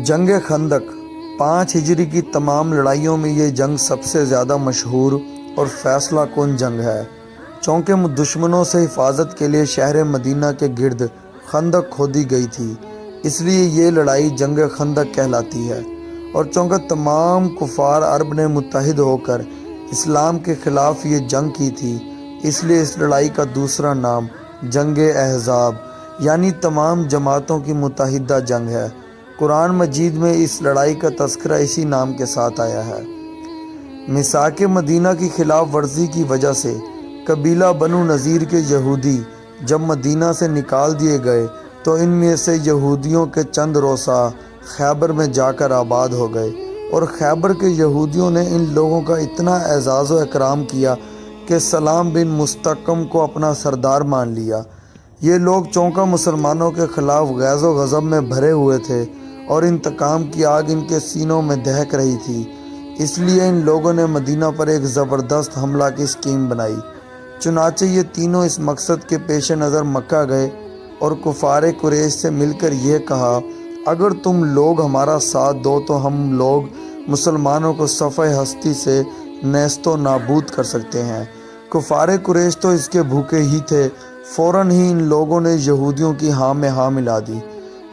جنگ خندق 5 ہجری کی تمام لڑائیوں میں یہ جنگ سب سے زیادہ مشہور اور فیصلہ کن جنگ ہے، چونکہ دشمنوں سے حفاظت کے لیے شہر مدینہ کے گرد خندق کھودی گئی تھی، اس لیے یہ لڑائی جنگ خندق کہلاتی ہے۔ اور چونکہ تمام کفار عرب نے متحد ہو کر اسلام کے خلاف یہ جنگ کی تھی، اس لیے اس لڑائی کا دوسرا نام جنگ احزاب یعنی تمام جماعتوں کی متحدہ جنگ ہے۔ قرآن مجید میں اس لڑائی کا تذکرہ اسی نام کے ساتھ آیا ہے۔ میثاق مدینہ کی خلاف ورزی کی وجہ سے قبیلہ بنو نذیر کے یہودی جب مدینہ سے نکال دیے گئے تو ان میں سے یہودیوں کے چند روسا خیبر میں جا کر آباد ہو گئے، اور خیبر کے یہودیوں نے ان لوگوں کا اتنا اعزاز و اکرام کیا کہ سلام بن مستقم کو اپنا سردار مان لیا۔ یہ لوگ چونکہ مسلمانوں کے خلاف غیظ و غضب میں بھرے ہوئے تھے اور انتقام کی آگ ان کے سینوں میں دہک رہی تھی، اس لیے ان لوگوں نے مدینہ پر ایک زبردست حملہ کی اسکیم بنائی۔ چنانچہ یہ تینوں اس مقصد کے پیش نظر مکہ گئے اور کفار قریش سے مل کر یہ کہا، اگر تم لوگ ہمارا ساتھ دو تو ہم لوگ مسلمانوں کو صفحہ ہستی سے نیست و نابود کر سکتے ہیں۔ کفار قریش تو اس کے بھوکے ہی تھے، فوراً ہی ان لوگوں نے یہودیوں کی ہاں میں ہاں ملا دی۔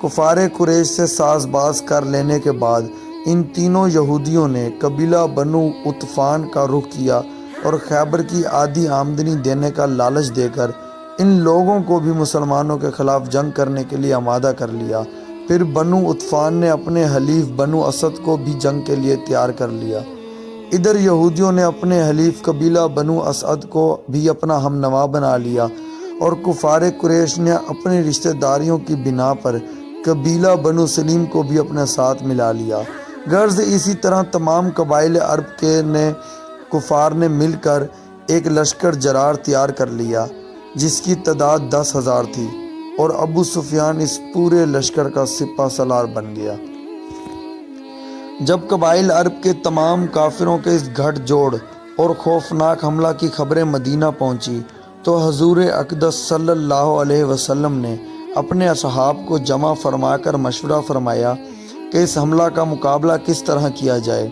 کفار قریش سے ساز باز کر لینے کے بعد ان تینوں یہودیوں نے قبیلہ بنو عطفان کا رخ کیا اور خیبر کی آدھی آمدنی دینے کا لالچ دے کر ان لوگوں کو بھی مسلمانوں کے خلاف جنگ کرنے کے لیے آمادہ کر لیا۔ پھر بنو عطفان نے اپنے حلیف بنو اسد کو بھی جنگ کے لیے تیار کر لیا۔ ادھر یہودیوں نے اپنے حلیف قبیلہ بنو اسد کو بھی اپنا ہم نوا بنا لیا، اور کفار قریش نے اپنی رشتہ داریوں کی بنا پر قبیلہ بنو سلیم کو بھی اپنے ساتھ ملا لیا۔ غرض اسی طرح تمام قبائل عرب کے کفار نے مل کر ایک لشکر جرار تیار کر لیا جس کی تعداد 10,000 تھی، اور ابو سفیان اس پورے لشکر کا سپہ سالار بن گیا۔ جب قبائل عرب کے تمام کافروں کے اس گھٹ جوڑ اور خوفناک حملہ کی خبریں مدینہ پہنچی تو حضور اقدس صلی اللہ علیہ وسلم نے اپنے اصحاب کو جمع فرما کر مشورہ فرمایا کہ اس حملہ کا مقابلہ کس طرح کیا جائے۔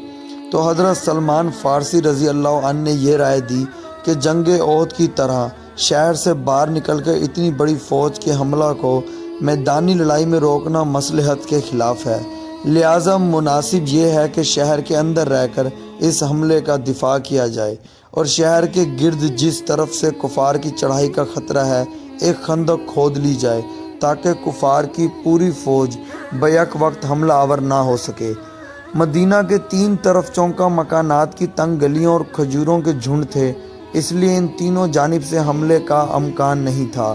تو حضرت سلمان فارسی رضی اللہ عنہ نے یہ رائے دی کہ جنگ احد کی طرح شہر سے باہر نکل کر اتنی بڑی فوج کے حملہ کو میدانی لڑائی میں روکنا مصلحت کے خلاف ہے، لہٰذا مناسب یہ ہے کہ شہر کے اندر رہ کر اس حملے کا دفاع کیا جائے، اور شہر کے گرد جس طرف سے کفار کی چڑھائی کا خطرہ ہے ایک خندق کھود لی جائے تاکہ کفار کی پوری فوج بیک وقت حملہ آور نہ ہو سکے۔ مدینہ کے 3 طرف چونکہ مکانات کی تنگ گلیوں اور کھجوروں کے جھنڈ تھے، اس لیے ان تینوں جانب سے حملے کا امکان نہیں تھا۔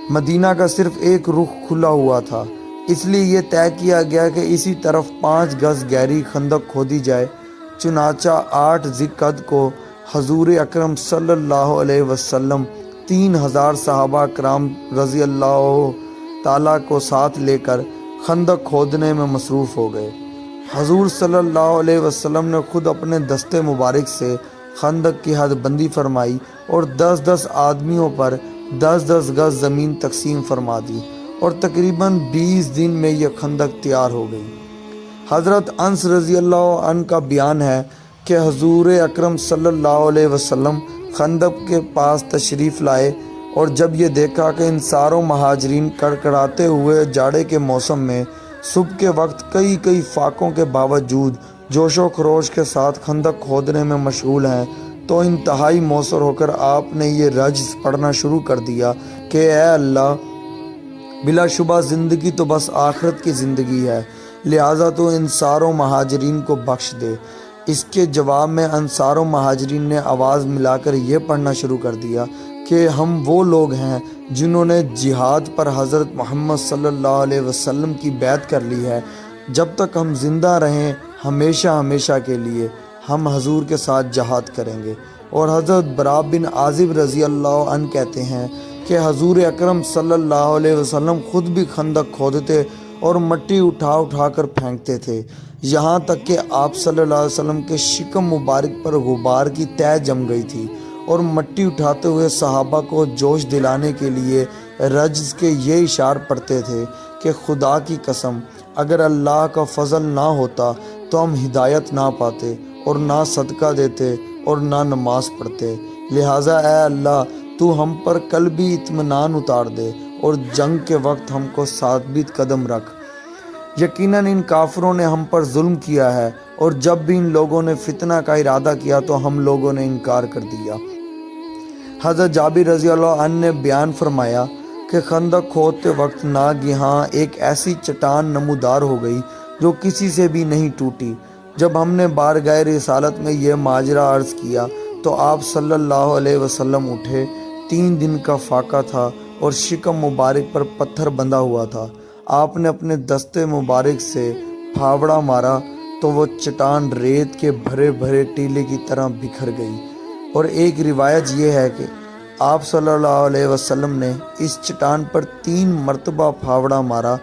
مدینہ کا صرف ایک رخ کھلا ہوا تھا، اس لیے یہ طے کیا گیا کہ اسی طرف 5 گز گہری خندق کھودی جائے۔ چنانچہ 8 ذی القعدہ کو حضور اکرم صلی اللہ علیہ وسلم 3,000 صحابہ کرام رضی اللہ تعالیٰ کو ساتھ لے کر خندق کھودنے میں مصروف ہو گئے۔ حضور صلی اللہ علیہ وسلم نے خود اپنے دستے مبارک سے خندق کی حد بندی فرمائی اور 10-10 آدمیوں پر 10-10 گز زمین تقسیم فرما دی، اور تقریباً 20 دن میں یہ خندق تیار ہو گئی۔ حضرت انس رضی اللہ عنہ کا بیان ہے کہ حضور اکرم صلی اللہ علیہ وسلم خندق کے پاس تشریف لائے، اور جب یہ دیکھا کہ انصار و مہاجرین کڑکڑاتے ہوئے جاڑے کے موسم میں صبح کے وقت کئی فاقوں کے باوجود جوش و خروش کے ساتھ خندق کھودنے میں مشغول ہیں، تو انتہائی موثر ہو کر آپ نے یہ رجز پڑھنا شروع کر دیا کہ اے اللہ، بلا شبہ زندگی تو بس آخرت کی زندگی ہے، لہٰذا تو انصار و مہاجرین کو بخش دے۔ اس کے جواب میں انصار و مہاجرین نے آواز ملا کر یہ پڑھنا شروع کر دیا کہ ہم وہ لوگ ہیں جنہوں نے جہاد پر حضرت محمد صلی اللہ علیہ وسلم کی بیعت کر لی ہے، جب تک ہم زندہ رہیں ہمیشہ کے لیے ہم حضور کے ساتھ جہاد کریں گے۔ اور حضرت برا بن عازب رضی اللہ عنہ کہتے ہیں کہ حضور اکرم صلی اللہ علیہ وسلم خود بھی خندق کھودتے اور مٹی اٹھا کر پھینکتے تھے، یہاں تک کہ آپ صلی اللہ علیہ وسلم کے شکم مبارک پر غبار کی تہ جم گئی تھی، اور مٹی اٹھاتے ہوئے صحابہ کو جوش دلانے کے لیے رجز کے یہ اشعار پڑھتے تھے کہ خدا کی قسم اگر اللہ کا فضل نہ ہوتا تو ہم ہدایت نہ پاتے اور نہ صدقہ دیتے اور نہ نماز پڑھتے، لہٰذا اے اللہ تو ہم پر کل بھی اطمینان اتار دے اور جنگ کے وقت ہم کو ثابت قدم رکھ۔ یقیناً ان کافروں نے ہم پر ظلم کیا ہے، اور جب بھی ان لوگوں نے فتنہ کا ارادہ کیا تو ہم لوگوں نے انکار کر دیا۔ حضرت جابر رضی اللہ عنہ نے بیان فرمایا کہ خندق کھودتے وقت ناگہاں ایک ایسی چٹان نمودار ہو گئی جو کسی سے بھی نہیں ٹوٹی۔ جب ہم نے بارگاہ رسالت میں یہ ماجرا عرض کیا تو آپ صلی اللہ علیہ وسلم اٹھے۔ 3 دن کا فاقہ تھا اور شکم مبارک پر پتھر بندھا ہوا تھا۔ آپ نے اپنے دستے مبارک سے پھاوڑا مارا تو وہ چٹان ریت کے بھرے بھرے ٹیلے کی طرح بکھر گئی، اور ایک روایت یہ ہے کہ آپ صلی اللہ علیہ وسلم نے اس چٹان پر 3 مرتبہ پھاوڑا مارا۔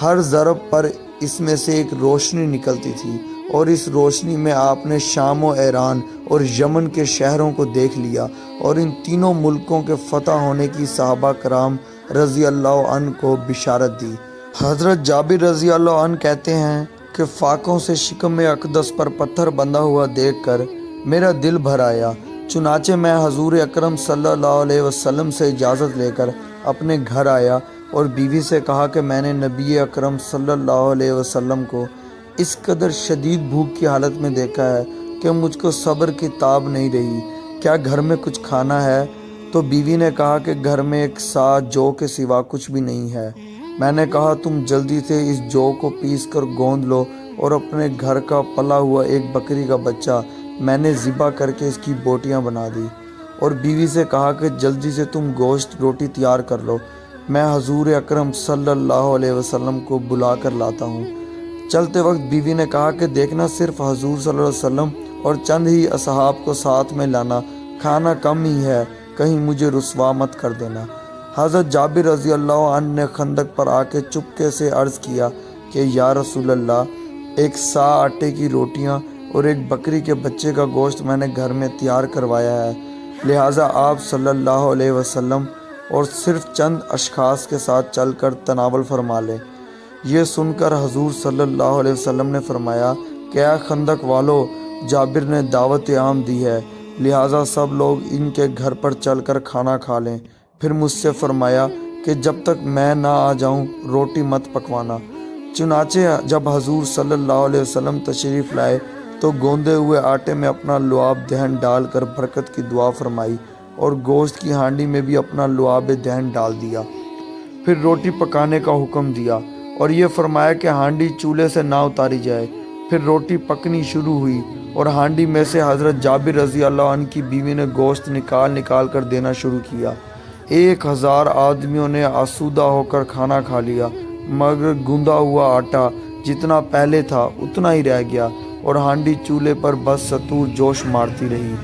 ہر ضرب پر اس میں سے ایک روشنی نکلتی تھی، اور اس روشنی میں آپ نے شام و ایران اور یمن کے شہروں کو دیکھ لیا اور ان تینوں ملکوں کے فتح ہونے کی صحابہ کرام رضی اللہ عنہ کو بشارت دی۔ حضرت جابر رضی اللہ عنہ کہتے ہیں کہ فاقوں سے شکم اقدس پر پتھر بندھا ہوا دیکھ کر میرا دل بھر آیا، چنانچہ میں حضور اکرم صلی اللہ علیہ وسلم سے اجازت لے کر اپنے گھر آیا اور بیوی سے کہا کہ میں نے نبی اکرم صلی اللہ علیہ وسلم کو اس قدر شدید بھوک کی حالت میں دیکھا ہے کہ مجھ کو صبر کی تاب نہیں رہی، کیا گھر میں کچھ کھانا ہے؟ تو بیوی نے کہا کہ گھر میں ایک سا جو کے سوا کچھ بھی نہیں ہے۔ میں نے کہا تم جلدی سے اس جو کو پیس کر گوندھ لو، اور اپنے گھر کا پلا ہوا ایک بکری کا بچہ میں نے ذبح کر کے اس کی بوٹیاں بنا دی، اور بیوی سے کہا کہ جلدی سے تم گوشت روٹی تیار کر لو، میں حضور اکرم صلی اللہ علیہ وسلم کو بلا کر لاتا ہوں۔ چلتے وقت بیوی نے کہا کہ دیکھنا صرف حضور صلی اللہ علیہ وسلم اور چند ہی اصحاب کو ساتھ میں لانا، کھانا کم ہی ہے، کہیں مجھے رسوا مت کر دینا۔ حضرت جابر رضی اللہ عنہ نے خندق پر آ کے چپکے سے عرض کیا کہ یا رسول اللہ، ایک سا آٹے کی روٹیاں اور ایک بکری کے بچے کا گوشت میں نے گھر میں تیار کروایا ہے، لہٰذا آپ صلی اللہ علیہ وسلم اور صرف چند اشخاص کے ساتھ چل کر تناول فرما لیں۔ یہ سن کر حضور صلی اللہ علیہ وسلم نے فرمایا کہ اے خندق والو، جابر نے دعوت عام دی ہے، لہٰذا سب لوگ ان کے گھر پر چل کر کھانا کھا لیں۔ پھر مجھ سے فرمایا کہ جب تک میں نہ آ جاؤں روٹی مت پکوانا۔ چنانچہ جب حضور صلی اللہ علیہ وسلم تشریف لائے تو گوندے ہوئے آٹے میں اپنا لعاب دہن ڈال کر برکت کی دعا فرمائی، اور گوشت کی ہانڈی میں بھی اپنا لعاب دہن ڈال دیا۔ پھر روٹی پکانے کا حکم دیا اور یہ فرمایا کہ ہانڈی چولہے سے نہ اتاری جائے۔ پھر روٹی پکنی شروع ہوئی اور ہانڈی میں سے حضرت جابر رضی اللہ عنہ کی بیوی نے گوشت نکال کر دینا شروع کیا۔ 1000 آدمیوں نے آسودہ ہو کر کھانا کھا لیا، مگر گوندا ہوا آٹا جتنا پہلے تھا اتنا ہی رہ گیا، اور ہانڈی چولہے پر بس ستور جوش مارتی رہی۔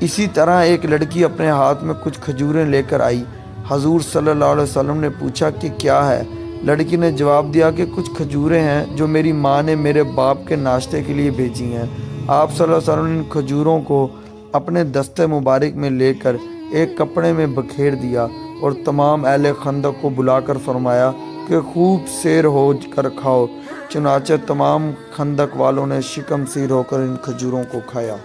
اسی طرح ایک لڑکی اپنے ہاتھ میں کچھ کھجوریں لے کر آئی۔ حضور صلی اللہ علیہ وسلم نے پوچھا کہ کیا ہے؟ لڑکی نے جواب دیا کہ کچھ کھجوریں ہیں جو میری ماں نے میرے باپ کے ناشتے کے لیے بھیجی ہیں۔ آپ صلی اللہ علیہ وسلم نے ان کھجوروں کو اپنے دستے مبارک میں لے کر ایک کپڑے میں بکھیر دیا اور تمام اہل خندق کو بلا کر فرمایا کہ خوب سیر ہو کر کھاؤ۔ چنانچہ تمام خندق والوں نے شکم سیر ہو کر ان کھجوروں کو کھایا۔